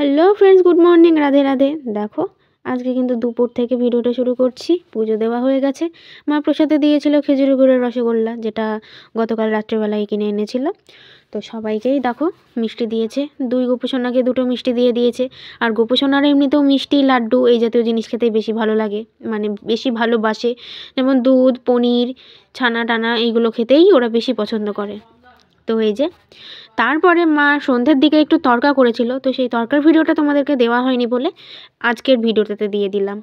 Hello friends, good morning, Radhe Radhe. দেখো আজকে কিন্তু দুপুর থেকে ভিডিওটা শুরু করছি। পুজো দেওয়া হয়ে গেছে। মা প্রসাদে দিয়েছিল খেজুরি গুড়ের রসগোল্লা, যেটা গতকাল রাত্রেবেলায় কিনে এনেছিল। তো সবাইকেই দেখো মিষ্টি দিয়েছে। দুই গোপুসোনাকে দুটো মিষ্টি দিয়ে দিয়েছে। আর গোপুসোনারা এমনিতেও মিষ্টি, লাড্ডু এই জাতীয় জিনিস খেতেই বেশি ভালো লাগে, মানে বেশি ভালোবাসে। যেমন দুধ, পনির, ছানা টানা এইগুলো খেতেই ওরা বেশি পছন্দ করে। তো এই যে তারপরে মা সন্ধ্যের দিকে একটু তড়কা করেছিল, তো সেই তড়কার ভিডিওটা তোমাদেরকে দেওয়া হয়নি বলে আজকের ভিডিওটাতে দিয়ে দিলাম।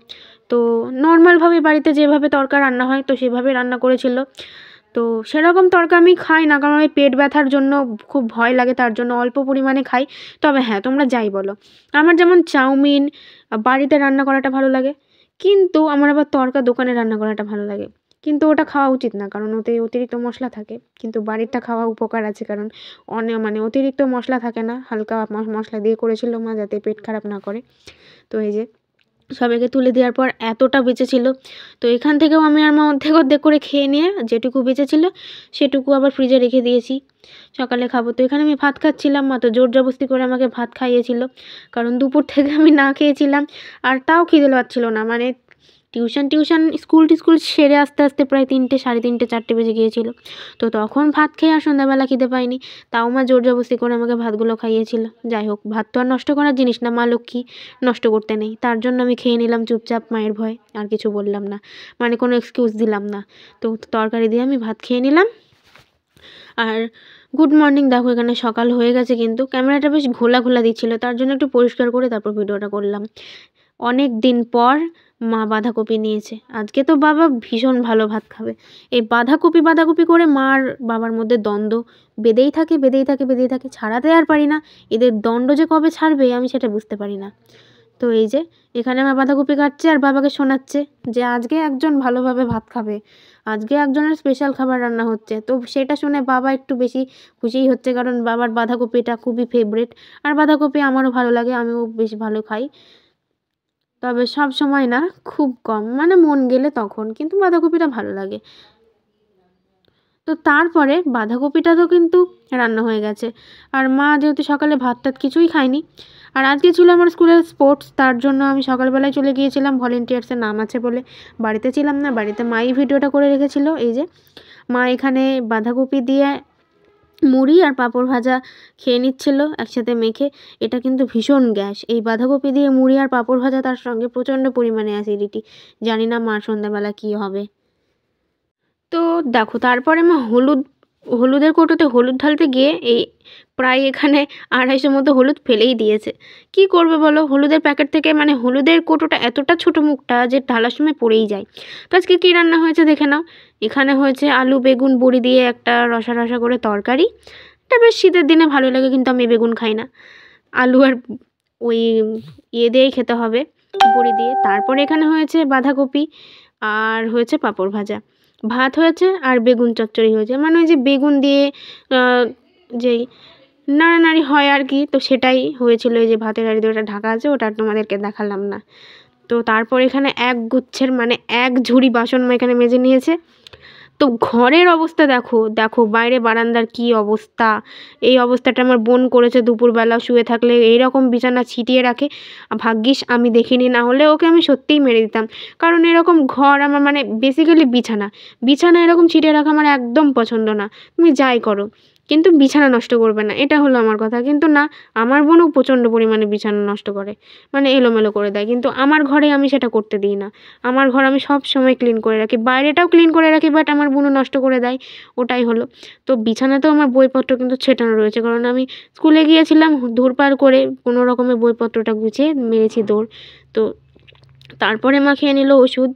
তো নর্মালভাবে বাড়িতে যেভাবে তড়কা রান্না হয় তো সেভাবে রান্না করেছিল। তো সেরকম তড়কা আমি খাই না, কারণ ওই পেট ব্যথার জন্য খুব ভয় লাগে, তার জন্য অল্প পরিমাণে খাই। তবে হ্যাঁ, তোমরা যাই বলো, আমার যেমন চাউমিন বাড়িতে রান্না করাটা ভালো লাগে, কিন্তু আমার আবার তড়কা দোকানে রান্না করাটা ভালো লাগে। কিন্তু ওটা খাওয়া উচিত না, কারণ ওতে অতিরিক্ত মশলা থাকে। কিন্তু বাড়িরটা খাওয়া উপকার আছে, কারণ অতিরিক্ত মশলা থাকে না, হালকা মশলা দিয়ে করেছিল মা, যাতে পেট খারাপ না করে। তো এই যে সবাইকে তুলে দেওয়ার পর এতটা বেঁচেছিল, তো এখান থেকেও আমি আর মা অর্ধেক অর্ধেক করে খেয়ে নিয়ে যেটুকু বেঁচেছিল সেটুকু আবার ফ্রিজে রেখে দিয়েছি, সকালে খাবো। তো এখানে আমি ভাত খাচ্ছিলাম, মা তো জোর জবরদস্তি করে আমাকে ভাত খাইয়েছিল, কারণ দুপুর থেকে আমি না খেয়েছিলাম। আর তাও খিদে পাচ্ছিল না, মানে টিউশন স্কুল সেরে আস্তে আস্তে প্রায় 3টে, সাড়ে 3টে, 4টে বেজে গিয়েছিল। তো তখন ভাত খেয়ে আর সন্ধ্যাবেলা খিদে পাইনি, তাও মা জোর জবরদস্তি করে আমাকে ভাতগুলো খাইয়েছিল। যাই হোক, ভাত তো আর নষ্ট করার জিনিস না, মা লক্ষ্মী, নষ্ট করতে নেই। তার জন্য আমি খেয়ে নিলাম চুপচাপ, মায়ের ভয়, আর কিছু বললাম না, মানে কোনো এক্সকিউজ দিলাম না। তো তরকারি দিয়ে আমি ভাত খেয়ে নিলাম। আর গুড মর্নিং, দেখো এখানে সকাল হয়ে গেছে, কিন্তু ক্যামেরাটা বেশ ঘোলা ঘোলা দিচ্ছিল, তার জন্য একটু পরিষ্কার করে তারপর ভিডিওটা করলাম। অনেক দিন পর মা বাঁধাকপি নিয়েছে। আজকে তো বাবা ভীষণ ভালো ভাত খাবে। এই বাঁধাকপি করে মার বাবার মধ্যে দ্বন্দ্ব বেঁধেই থাকে, ছাড়াতে আর পারি না। এদের দ্বন্দ্ব যে কবে ছাড়বে আমি সেটা বুঝতে পারি না। তো এই যে এখানে আমার বাঁধাকপি কাটছে আর বাবাকে শোনাচ্ছে যে আজকে একজন ভালোভাবে ভাত খাবে, আজকে একজনের স্পেশাল খাবার রান্না হচ্ছে। তো সেটা শুনে বাবা একটু বেশি খুশিই হচ্ছে, কারণ বাবার বাঁধাকপিটা খুবই ফেভারিট। আর বাঁধাকপি আমারও ভালো লাগে, আমিও বেশ ভালো খাই। তবে সব সময় না, খুব কম, মানে মন গেলে তখন, কিন্তু বাঁধাকপিটা ভালো লাগে। তো তারপরে বাঁধাকপিটা তো কিন্তু রান্না হয়ে গেছে। আর মা যেহেতু সকালে ভাত টাত কিছুই খায়নি, আর আজকে ছিল আমার স্কুলের স্পোর্টস, তার জন্য আমি সকালবেলায় চলে গিয়েছিলাম, ভলেন্টিয়ার্সের নাম আছে বলে। বাড়িতে ছিলাম না, বাড়িতে মাই ভিডিওটা করে রেখেছিল। এই যে মা এখানে বাঁধাকপি দিয়ে মুড়ি আর পাঁপড় ভাজা খেয়ে নিচ্ছিল একসাথে মেখে। এটা কিন্তু ভীষণ গ্যাস, এই বাঁধাকপি দিয়ে মুড়ি আর পাঁপড় ভাজা, তার সঙ্গে প্রচণ্ড পরিমাণে অ্যাসিডিটি। জানি না মার সন্ধ্যাবেলা কী হবে। তো দেখো তারপরে মা হলুদের কৌটোতে হলুদ ঢালতে গিয়ে এই প্রায় এখানে 250 মতো হলুদ ফেলেই দিয়েছে। কি করবে বলো, হলুদের প্যাকেট থেকে, মানে হলুদের কৌটোটা এতটা ছোট মুখটা যে ঢালার সময় পড়েই যায়। তো আজকে কী রান্না হয়েছে দেখে নাও। এখানে হয়েছে আলু বেগুন বড়ি দিয়ে একটা রসা রসা করে তরকারি। এটা বেশ শীতের দিনে ভালো লাগে, কিন্তু আমি বেগুন খাই না, আলু আর ওই দিয়েই খেতে হবে, বড়ি দিয়ে। তারপরে এখানে হয়েছে বাঁধাকপি, আর হয়েছে পাঁপড় ভাজা, ভাত হয়েছে, আর বেগুন চচ্চড়ি হয়েছে, মানে ওই যে বেগুন দিয়ে যেই নাড়ানাড়ি হয় আর কি, তো সেটাই হয়েছিল। এই যে ভাতের হাঁড়ি দিয়ে ওটা ঢাকা আছে, ওটা তোমাদেরকে দেখালাম না। তো তারপর এখানে এক গুচ্ছের, মানে এক ঝুড়ি বাসন মা এখানে মেজে নিয়েছে। তো ঘরের অবস্থা দেখো বাইরে বারান্দার কি অবস্থা। এই অবস্থাটা আমার বোন করেছে, দুপুরবেলা শুয়ে থাকলে এইরকম বিছানা ছিটিয়ে রাখে। ভাগ্যিস আমি দেখিনি, না হলে ওকে আমি সত্যিই মেরে দিতাম। কারণ এরকম ঘর আমার, মানে বেসিক্যালি বিছানা এরকম ছিটিয়ে রাখা আমার একদম পছন্দ না। তুমি যাই করো, কিন্তু বিছানা নষ্ট করবে না, এটা হলো আমার কথা। কিন্তু না, আমার বোনও প্রচণ্ড পরিমাণে বিছানা নষ্ট করে, মানে এলোমেলো করে দেয়। কিন্তু আমার ঘরে আমি সেটা করতে দিই না। আমার ঘর আমি সব সময় ক্লিন করে রাখি, বাইরেটাও ক্লিন করে রাখি, বাট আমার বোনও নষ্ট করে দেয়, ওটাই হলো। তো বিছানাতেও আমার বইপত্র কিন্তু ছেটানো রয়েছে, কারণ আমি স্কুলে গিয়েছিলাম ধুরপার করে কোনো রকমের বইপত্রটা গুছিয়ে মেরেছি দৌড়। তো তারপরে মা খেয়ে নিল ওষুধ।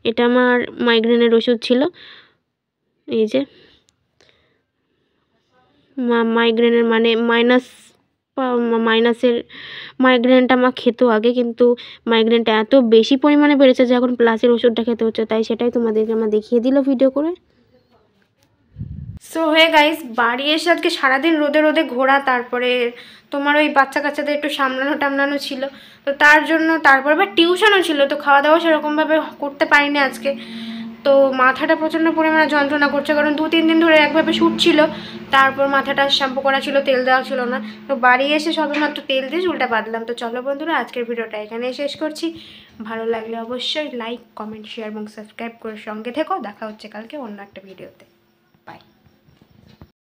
এটা আমার মাইগ্রেনের ওষুধ ছিল। এই যে মাইগ্রেনের, মানে মাইনাসের মাইগ্রেনটা মা খেতো আগে, কিন্তু মাইগ্রেনটা এত বেশি পরিমাণে বেড়েছে যে এখন প্লাসের ওষুধটা খেতে হচ্ছে, তাই সেটাই তোমাদেরকে আমার দেখিয়ে দিল ভিডিও করে। সো হে গাইস, বাড়ি এসে আজকে সারাদিন রোদে রোদে ঘোরা, তারপরে তোমার ওই বাচ্চা কাচ্চাদের একটু সামলানো ছিল, তো তার জন্য তারপর আবার টিউশনও ছিল, তো খাওয়া দাওয়া সেরকমভাবে করতে পারিনি আজকে। তো মাথাটা প্রচণ্ড পরিমাণে যন্ত্রণা করছে, কারণ 2-3 দিন ধরে একভাবে শ্যুট ছিল, তারপর মাথাটা শ্যাম্পু করা ছিল, তেল দেওয়া ছিল না। তো বাড়ি এসে সবেমাত্র তেল দিয়ে চুলটা বাঁধলাম। তো চলো বন্ধুরা, আজকের ভিডিওটা এখানেই শেষ করছি। ভালো লাগলে অবশ্যই লাইক, কমেন্ট, শেয়ার এবং সাবস্ক্রাইব করে সঙ্গে থেকো। দেখা হচ্ছে কালকে অন্য একটা ভিডিওতে। বাই।